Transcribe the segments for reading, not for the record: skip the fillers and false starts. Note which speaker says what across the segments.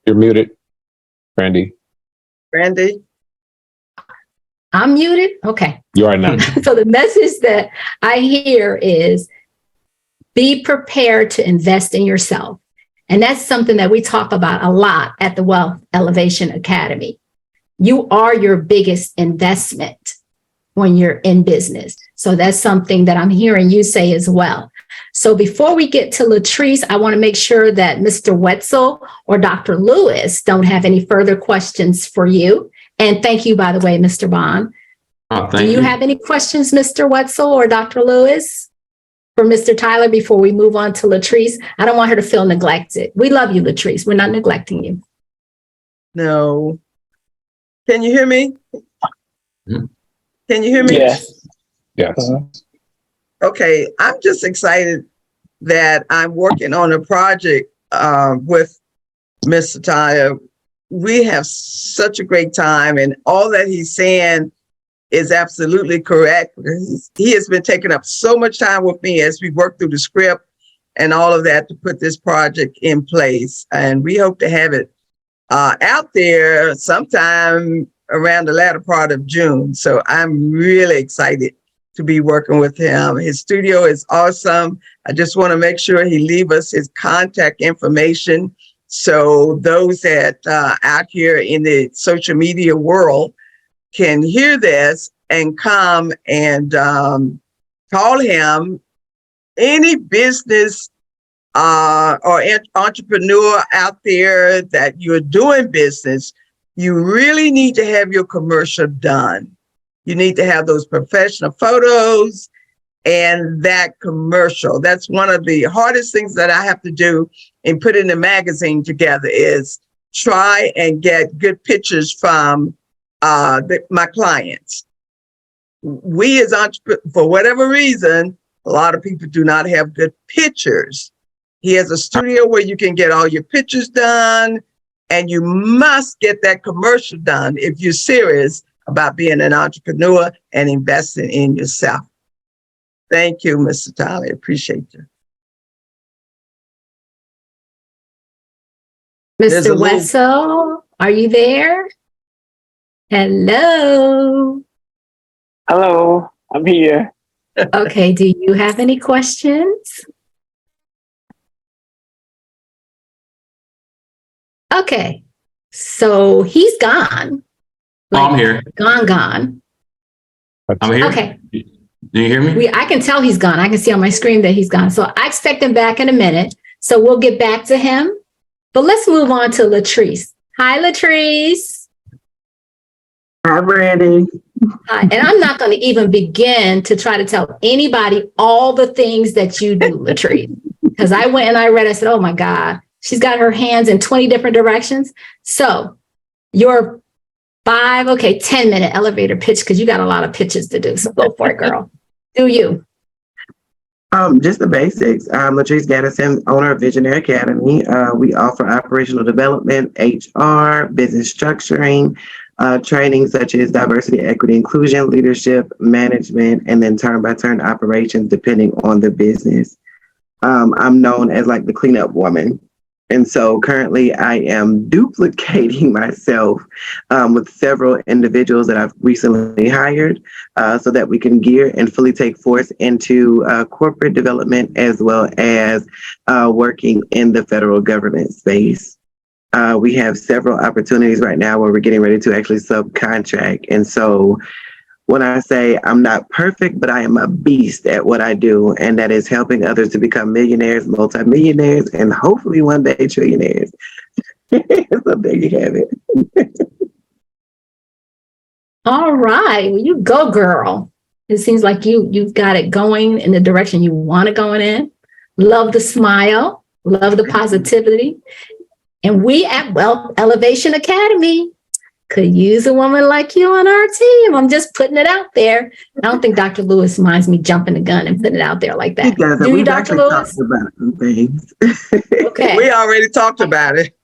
Speaker 1: You're muted, Brandy.
Speaker 2: Brandy?
Speaker 3: I'm muted? Okay.
Speaker 1: You are now.
Speaker 3: So the message that I hear is be prepared to invest in yourself. And that's something that we talk about a lot at the Wealth Elevation Academy. You are your biggest investment when you're in business. So that's something that I'm hearing you say as well. So before we get to Latrice, I want to make sure that Mr. Wetzel or Dr. Lewis don't have any further questions for you. And thank you, by the way, Mr. Bond. Do you have any questions, Mr. Wetzel or Dr. Lewis, for Mr. Tyler before we move on to Latrice? I don't want her to feel neglected. We love you, Latrice. We're not neglecting you.
Speaker 2: No. Can you hear me? Can you hear me?
Speaker 1: Yes. Yes.
Speaker 2: Okay, I'm just excited that I'm working on a project with Mr. Tyler. We have such a great time, and all that he's saying is absolutely correct. He has been taking up so much time with me as we work through the script and all of that to put this project in place. And we hope to have it out there sometime around the latter part of June. So I'm really excited to be working with him. His studio is awesome. I just want to make sure he leave us his contact information so those that out here in the social media world can hear this and come and call him. Any business or entrepreneur out there that you're doing business, you really need to have your commercial done. You need to have those professional photos and that commercial. That's one of the hardest things that I have to do in putting the magazine together is try and get good pictures from my clients. We as entrepreneurs, for whatever reason, a lot of people do not have good pictures. He has a studio where you can get all your pictures done, and you must get that commercial done if you're serious about being an entrepreneur and investing in yourself. Thank you, Mr. Tyler. Appreciate you.
Speaker 3: Mr. Wetzel, are you there? Hello.
Speaker 4: Hello, I'm here.
Speaker 3: Okay, do you have any questions? Okay, so he's gone.
Speaker 5: I'm here.
Speaker 3: Gone.
Speaker 5: I'm here.
Speaker 3: Okay.
Speaker 5: Do you hear me?
Speaker 3: I can tell he's gone. I can see on my screen that he's gone. So I expect him back in a minute. So we'll get back to him. But let's move on to Latrice. Hi, Latrice.
Speaker 6: Hi, Brandy.
Speaker 3: Hi. And I'm not going to even begin to try to tell anybody all the things that you do, Latrice. Because I went and I read, I said, oh my God, she's got her hands in 20 different directions. So your 10-minute elevator pitch, because you got a lot of pitches to do. So go for it, girl. Do you?
Speaker 6: Just the basics. Latrice Gaddison, owner of Visionary Academy. We offer operational development, HR, business structuring, training such as diversity, equity, inclusion, leadership, management, and then turn-by-turn operations depending on the business. I'm known as like the cleanup woman. And so currently I am duplicating myself with several individuals that I've recently hired so that we can gear and fully take force into corporate development as well as working in the federal government space. We have several opportunities right now where we're getting ready to actually subcontract. And so when I say I'm not perfect, but I am a beast at what I do, and that is helping others to become millionaires, multimillionaires, and hopefully one day trillionaires. So there you have it.
Speaker 3: All right. Well, you go, girl. It seems like you've got it going in the direction you want it going in. Love the smile. Love the positivity. And we at Wealth Elevation Academy could use a woman like you on our team. I'm just putting it out there. I don't think Dr. Lewis minds me jumping the gun and putting it out there like that. Do you, Dr. Lewis?
Speaker 6: About some things.
Speaker 3: Okay.
Speaker 2: We already talked about it.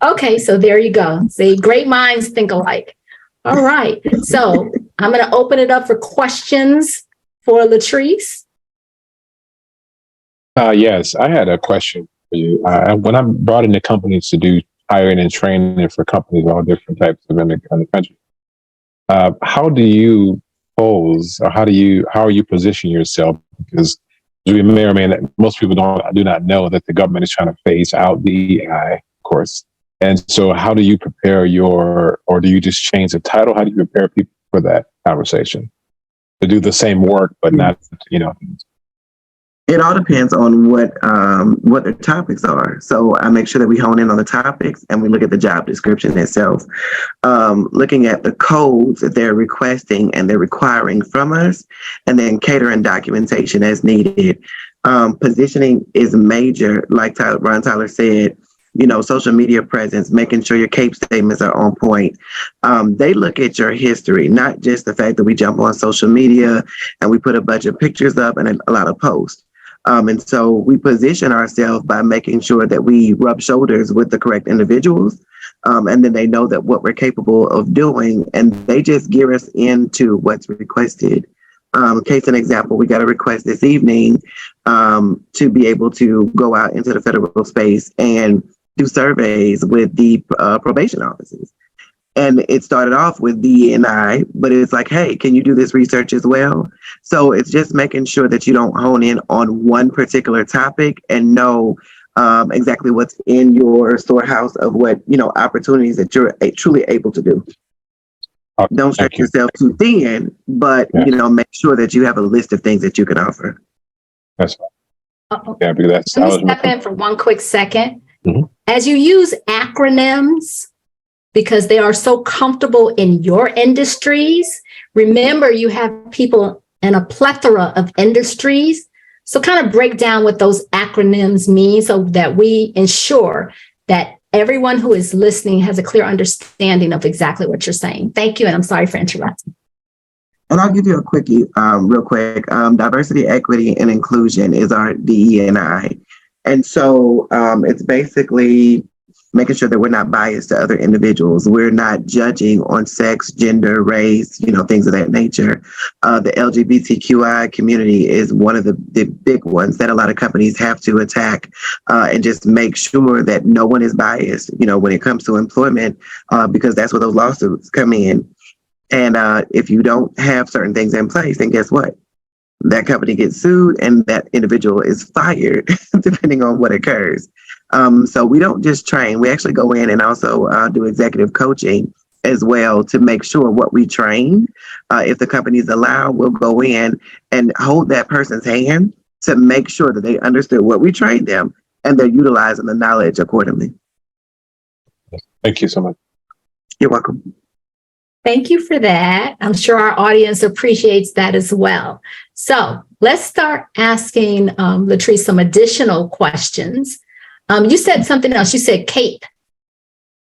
Speaker 3: Okay, so there you go. See, great minds think alike. All right. So I'm going to open it up for questions for Latrice.
Speaker 1: Yes, I had a question for you. When I'm brought into companies to do hiring and training for companies, all different types in the country. How do you pose, or how are you positioning yourself? Because we may or may not, most people do not know that the government is trying to phase out DEI, of course. And so how do you prepare or do you just change the title? How do you prepare people for that conversation? To do the same work, but not,
Speaker 6: It all depends on what the topics are. So I make sure that we hone in on the topics and we look at the job description itself. Looking at the codes that they're requesting and they're requiring from us, and then catering documentation as needed. Positioning is major, like Ron Tyler said. Social media presence, making sure your CAPE statements are on point. They look at your history, not just the fact that we jump on social media and we put a bunch of pictures up and a lot of posts. And so we position ourselves by making sure that we rub shoulders with the correct individuals. And then they know that what we're capable of doing, and they just gear us into what's requested. Case in example, we got a request this evening to be able to go out into the federal space and do surveys with the probation offices. And it started off with DE&I, but it's like, hey, can you do this research as well? So it's just making sure that you don't hone in on one particular topic and know exactly what's in your storehouse of what, opportunities that you're truly able to do. Don't stretch yourself too thin, but, make sure that you have a list of things that you can offer.
Speaker 1: That's fine. Yeah, because that's.
Speaker 3: Let me step in for one quick second.
Speaker 1: Mm-hmm.
Speaker 3: As you use acronyms, because they are so comfortable in your industries, remember you have people in a plethora of industries. So kind of break down what those acronyms mean so that we ensure that everyone who is listening has a clear understanding of exactly what you're saying. Thank you. And I'm sorry for interrupting.
Speaker 6: And I'll give you a quickie, real quick. Diversity, equity, and inclusion is our DE&I. And so it's basically making sure that we're not biased to other individuals. We're not judging on sex, gender, race, things of that nature. The LGBTQI community is one of the big ones that a lot of companies have to attack and just make sure that no one is biased, when it comes to employment, because that's where those lawsuits come in. And if you don't have certain things in place, then guess what? That company gets sued and that individual is fired, depending on what occurs. So we don't just train, we actually go in and also do executive coaching as well to make sure what we train, if the companies allow, we'll go in and hold that person's hand to make sure that they understood what we trained them and they're utilizing the knowledge accordingly.
Speaker 1: Thank you so much.
Speaker 6: You're welcome.
Speaker 3: Thank you for that. I'm sure our audience appreciates that as well. So let's start asking Latrice some additional questions. You said something else. You said CAPE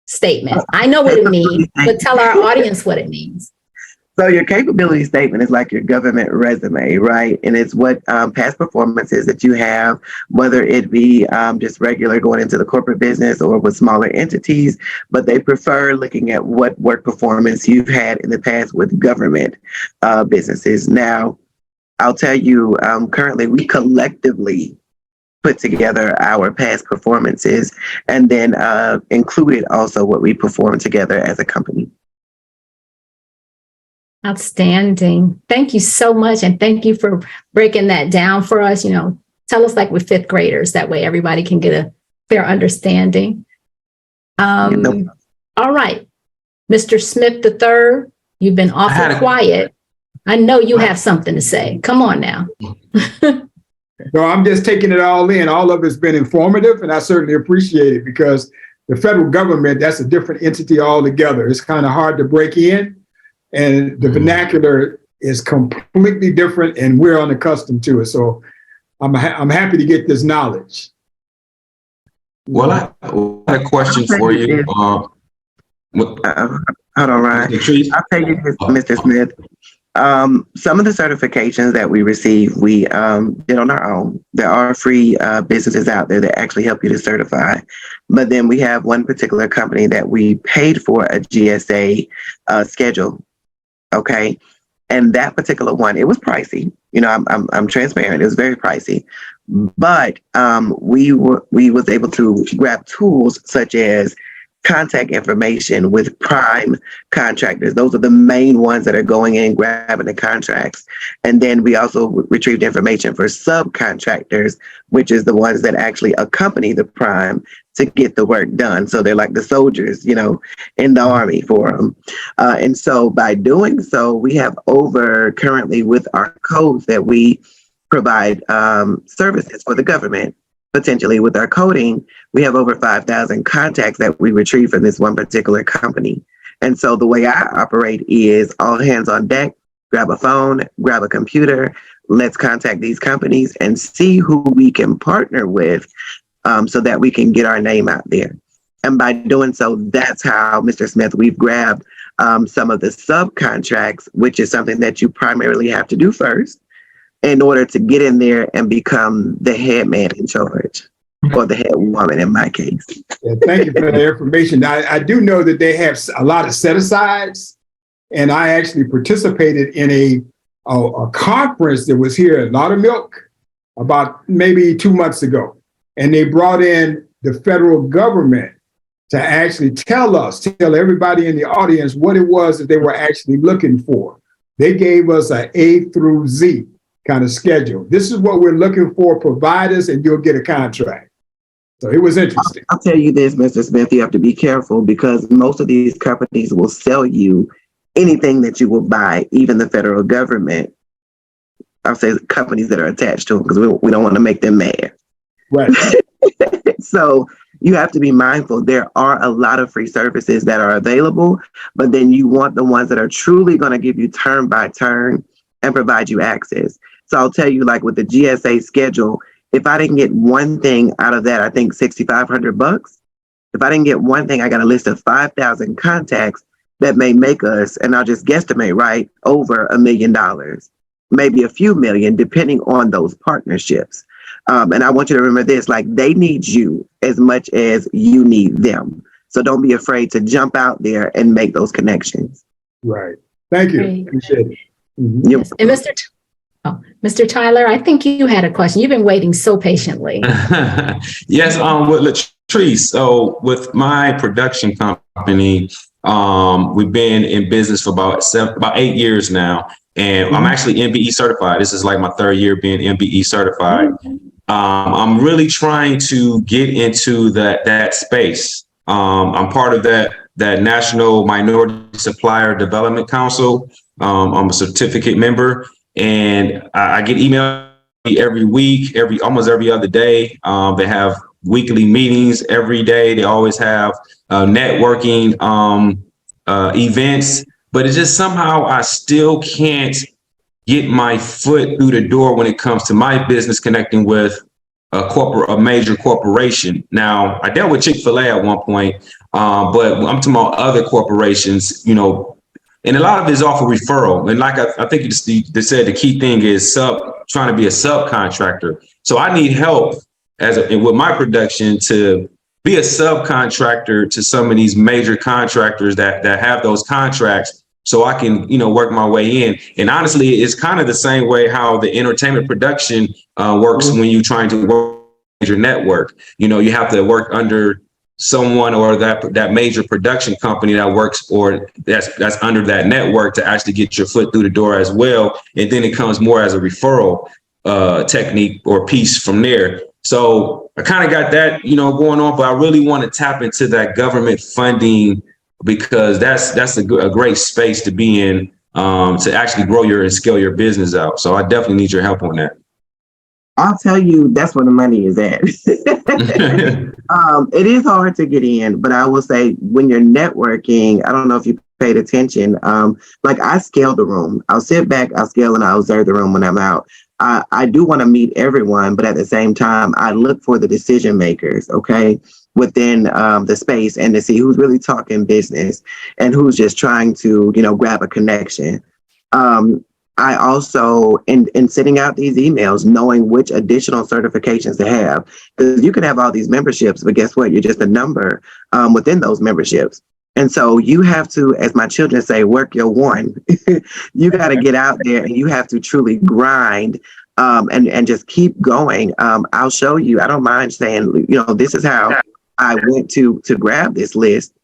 Speaker 3: statement. I know what it means, but tell our audience what it means.
Speaker 6: So your capability statement is like your government resume, right? And it's what past performances that you have, whether it be just regular going into the corporate business or with smaller entities, but they prefer looking at what work performance you've had in the past with government businesses. Now, I'll tell you, currently we collectively put together our past performances and then included also what we performed together as a company.
Speaker 3: Outstanding. Thank you so much. And thank you for breaking that down for us. Tell us like we're fifth graders. That way everybody can get a fair understanding. All right. Mr. Smith III, you've been awful quiet. I know you have something to say. Come on now.
Speaker 7: No, I'm just taking it all in. All of it's been informative, and I certainly appreciate it because the federal government, that's a different entity altogether. It's kind of hard to break in. And the vernacular is completely different, and we're unaccustomed to it. So I'm happy to get this knowledge.
Speaker 5: Well, I had a question for you.
Speaker 6: Hold on, Ryan. I'll tell you this, Mr. Smith. Some of the certifications that we receive, we did on our own. There are free businesses out there that actually help you to certify. But then we have one particular company that we paid for a GSA schedule. Okay. And that particular one, it was pricey. I'm transparent. It was very pricey. But we was able to grab tools such as contact information with prime contractors. Those are the main ones that are going in, grabbing the contracts. And then we also retrieved information for subcontractors, which is the ones that actually accompany the prime to get the work done. So they're like the soldiers, you know, in the army for them. And so by doing so, we have over currently with our codes that we provide services for the government. Potentially with our coding, we have over 5,000 contacts that we retrieve from this one particular company. And so the way I operate is all hands on deck, grab a phone, grab a computer, let's contact these companies and see who we can partner with so that we can get our name out there. And by doing so, that's how, Mr. Smith, we've grabbed some of the subcontracts, which is something that you primarily have to do first in order to get in there and become the head man in charge, or the head woman in my case.
Speaker 7: Yeah, thank you for the information. I do know that they have a lot of set-asides, and I actually participated in a conference that was here at Laudermilk about maybe 2 months ago. And they brought in the federal government to actually tell everybody in the audience what it was that they were actually looking for. They gave us an A through Z kind of schedule. This is what we're looking for, provide us and you'll get a contract. So it was interesting.
Speaker 6: I'll tell you this, Mr. Smith, you have to be careful because most of these companies will sell you anything that you will buy, even the federal government. I'll say companies that are attached to them because we don't want to make them mad.
Speaker 7: Right.
Speaker 6: So you have to be mindful. There are a lot of free services that are available, but then you want the ones that are truly going to give you turn by turn and provide you access. So I'll tell you, like with the GSA schedule, if I didn't get one thing out of that, I think $6,500. If I didn't get one thing, I got a list of 5,000 contacts that may make us, and I'll just guesstimate, right, over $1 million, maybe a few million, depending on those partnerships. And I want you to remember this, like they need you as much as you need them. So don't be afraid to jump out there and make those connections.
Speaker 7: Right. Thank you.
Speaker 3: Great.
Speaker 7: Appreciate it.
Speaker 6: Mm-hmm.
Speaker 3: Yes. And Mr. Tyler, I think you had a question. You've been waiting so patiently.
Speaker 5: Yes, with Latrice. So with my production company, we've been in business for about 8 years now, and I'm actually MBE certified. This is like my 3rd year being MBE certified. I'm really trying to get into that space. I'm part of that National Minority Supplier Development Council. I'm a certificate member, and I get emails every week, almost every other day. They have weekly meetings every day. They always have networking events, but it's just somehow I still can't get my foot through the door when it comes to my business connecting with a major corporation. Now, I dealt with Chick-fil-A at one point, but I'm talking about other corporations, you know, and a lot of it is off of referral. And like I think you said, the key thing is trying to be a subcontractor. So I need help with my production to be a subcontractor to some of these major contractors that have those contracts, so I can, you know, work my way in. And honestly, it's kind of the same way how the entertainment production works when you're trying to work with your network. You know, you have to work under someone or that major production company that works or that's under that network to actually get your foot through the door as well. And then it comes more as a referral technique or piece from there. So I kind of got that, you know, going on, but I really want to tap into that government funding because that's a great space to be in to actually grow and scale your business out. So I definitely need your help on that.
Speaker 6: I'll tell you, that's where the money is at. It is hard to get in, but I will say when you're networking, I don't know if you paid attention. Like I scale the room. I'll sit back, I'll scale, and I'll observe the room when I'm out. I do want to meet everyone, but at the same time, I look for the decision makers, okay, within the space and to see who's really talking business and who's just trying to, you know, grab a connection. I also, in sending out these emails, knowing which additional certifications to have, because you can have all these memberships, but guess what? You're just a number within those memberships. And so you have to, as my children say, work your one. You got to get out there and you have to truly grind and just keep going. I'll show you. I don't mind saying, you know, this is how I went to grab this list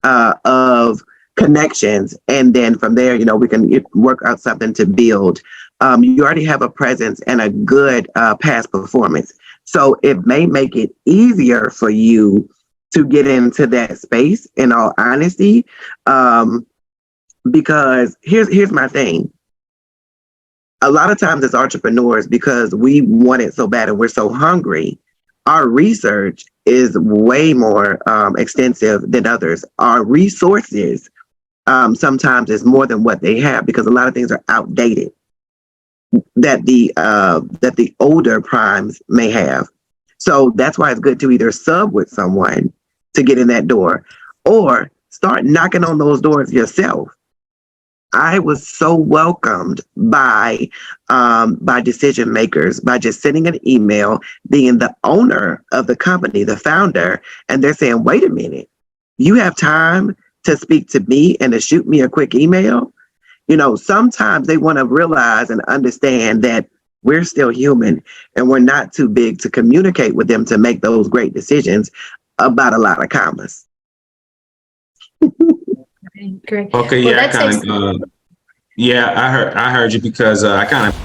Speaker 6: of connections, and then from there, we can work out something to build. You already have a presence and a good past performance, so it may make it easier for you to get into that space. In all honesty, because here's my thing. A lot of times as entrepreneurs, because we want it so bad and we're so hungry, our research is way more extensive than others. Our resources sometimes is more than what they have, because a lot of things are outdated that the older primes may have. So that's why it's good to either sub with someone to get in that door, or start knocking on those doors yourself. I was so welcomed by decision makers by just sending an email, being the owner of the company, the founder, and they're saying, "Wait a minute, you have time to speak to me and to shoot me a quick email?" Sometimes they want to realize and understand that we're still human and we're not too big to communicate with them to make those great decisions about a lot of commas.
Speaker 3: Great.
Speaker 5: Okay,
Speaker 3: Well,
Speaker 5: yeah,
Speaker 3: that takes-
Speaker 5: I heard you, because I kind of